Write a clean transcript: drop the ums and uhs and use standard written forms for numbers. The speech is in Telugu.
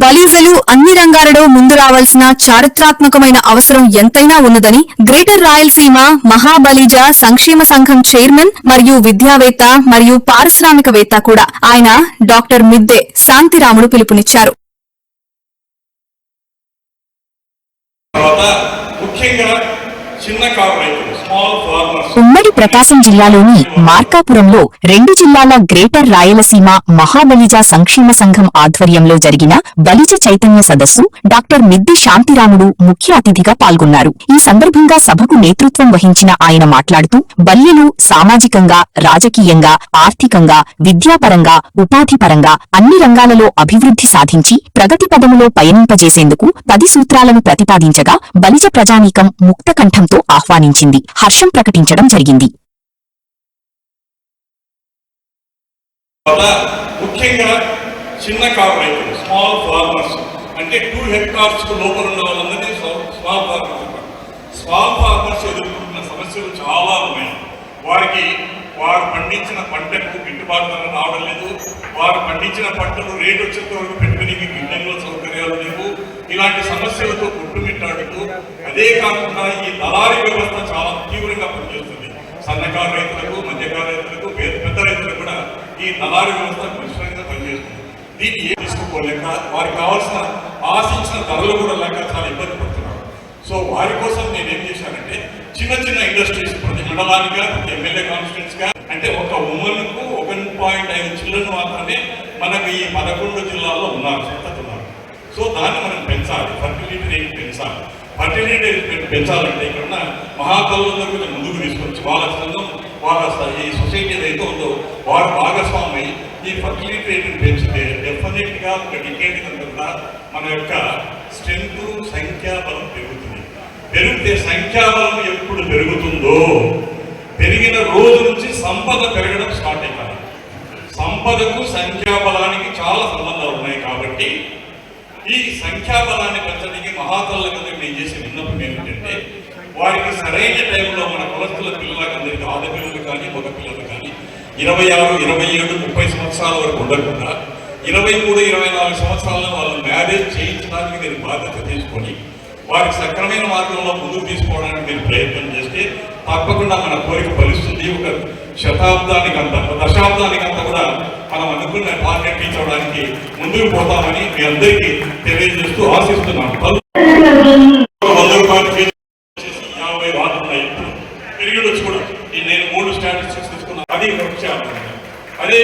బలిజలు అన్ని రంగాలలో ముందు రావాల్సిన చారిత్రాత్మకమైన అవసరం ఎంతైనా ఉన్నదని గ్రేటర్ రాయలసీమ మహాబలిజ సంక్షేమ సంఘం చైర్మన్ మరియు విద్యావేత్త మరియు పారిశ్రామికవేత్త కూడా ఆయన డాక్టర్ మిద్దె శాంతిరాముడు పిలుపునిచ్చారు. ఉమ్మడి ప్రకాశం జిల్లాలోని మార్కాపురంలో 2 జిల్లాల గ్రేటర్ రాయలసీమ మహాబలిజ సంక్షేమ సంఘం ఆధ్వర్యంలో జరిగిన బలిజ చైతన్య సదస్సు డాక్టర్ మిద్దె శాంతిరాముడు ముఖ్య అతిథిగా పాల్గొన్నారు. ఈ సందర్భంగా సభకు నేతృత్వం వహించిన ఆయన మాట్లాడుతూ బల్యలు సామాజికంగా, రాజకీయంగా, ఆర్థికంగా, విద్యాపరంగా, ఉపాధిపరంగా అన్ని రంగాలలో అభివృద్ధి సాధించి ప్రగతి పదములో పయనింపజేసేందుకు 10 సూత్రాలను ప్రతిపాదించగా బలిజ ప్రజానీకం ముక్తకంఠంతో ఆహ్వానించింది, హర్షం ప్రకటించడం జరిగింది. ముఖ్యంగా చిన్న కాపు రైతులు, స్మాల్ ఫార్మర్స్ అంటే 2 హెక్టార్స్ లోపల ఉన్న వాళ్ళందరినీ స్మాల్ ఫార్మర్స్. స్మాల్ ఫార్మర్స్ ఎదుర్కొంటున్న సమస్యలు చాలా ఉన్నాయి. వారు పండించిన పంటకు గిట్టుబాటు ధర రావడం లేదు. వారు పండించిన పంటలు రేటు వచ్చేంత వరకు పెట్టుకునేకి గిడ్డంలో సౌకర్యాలు లేవు. ఇలాంటి సమస్యలతో గుట్టుమిట్టాడుతూ, అదే కాకుండా ఈ దళారీ వ్యవస్థ చాలా తీవ్రంగా పనిచేస్తుంది. సన్నకారు రైతులకు, మధ్యకారు రైతులకు, పెద్ద రైతులకు కూడా ఈ దళారీ వ్యవస్థ విస్తృతంగా పనిచేస్తుంది. దీన్ని తీసుకోలేక వారికి కావాల్సిన ఆశించిన ధరలు కూడా లేక చాలా ఇబ్బంది పడుతున్నారు. సో వారి కోసం నేనేం చేశానంటే చిన్న చిన్న ఇండస్ట్రీస్ ప్రతి మండలానిగా, ప్రతి ఎమ్మెల్యే కాన్స్టిట్యూన్స్ గా, అంటే ఒక ఉమెన్కు 1.5 చిల్డ్రన్ మాత్రమే మనకు ఈ 11 జిల్లాల్లో ఉన్నారు, సంతతున్నారు. సో దాన్ని మనం పెంచాలి, ఫర్టిలిటీ రేట్ పెంచాలి. ఫర్టిలిటీ రేట్ పెంచాలంటే ఇక్కడ ఉన్న మహాకవులందరూ కొంచెం ముందుకు తీసుకొచ్చి వాళ్ళ సంఘం, వాళ్ళ ఈ సొసైటీ ఏదైతే ఉందో వారు భాగస్వామి ఈ ఫర్టిలిటీ రేట్ని పెంచితే డెఫినెట్గా ఒక డికేట్ కనుక మన యొక్క స్ట్రెంత్, సంఖ్యాబలం పెరుగుతుంది. పెరిగితే సంఖ్యాబలం ఎప్పుడు పెరుగుతుందో పెరిగిన రోజు నుంచి సంపద పెరగడం స్టార్ట్ అవుతుంది. సంపదకు సంఖ్యాబలానికి చాలా సంబంధాలు ఉన్నాయి. కాబట్టి ఈ సంఖ్యాబలాన్ని పెంచడానికి మహాతల్లకు నేను చేసే విన్నపం ఏమిటంటే వారికి సరైన టైంలో మన కులస్తుల పిల్లలకందరికీ, ఆడపిల్లలు కానీ మగ పిల్లలు కానీ 26, 27, 30 సంవత్సరాల వరకు ఉండకుండా 23, 24 సంవత్సరాలను వాళ్ళు మ్యారేజ్ చేయించడానికి మీరు బాధ్యత తీసుకొని వారికి సక్రమైన మార్గంలో ముందుకు తీసుకోవడానికి మీరు ప్రయత్నం చేస్తే తప్పకుండా మన కోరిక ఫలిస్తుంది. ఒక శతాబ్దానికంతా, దశాబ్దానికంతా కూడా మనం అనుకున్న టార్గెట్ రీచ్ అవడానికి ముందుకు పోతామని మీ అందరికీ తెలియజేస్తూ ఆశిస్తున్నాను. 100 రూపాయలు 50 వార్డులు ఉన్నాయి. పెరిగి వచ్చి కూడా నేను 3 స్టాటిస్టిక్స్ తీసుకున్నాను. అది అదే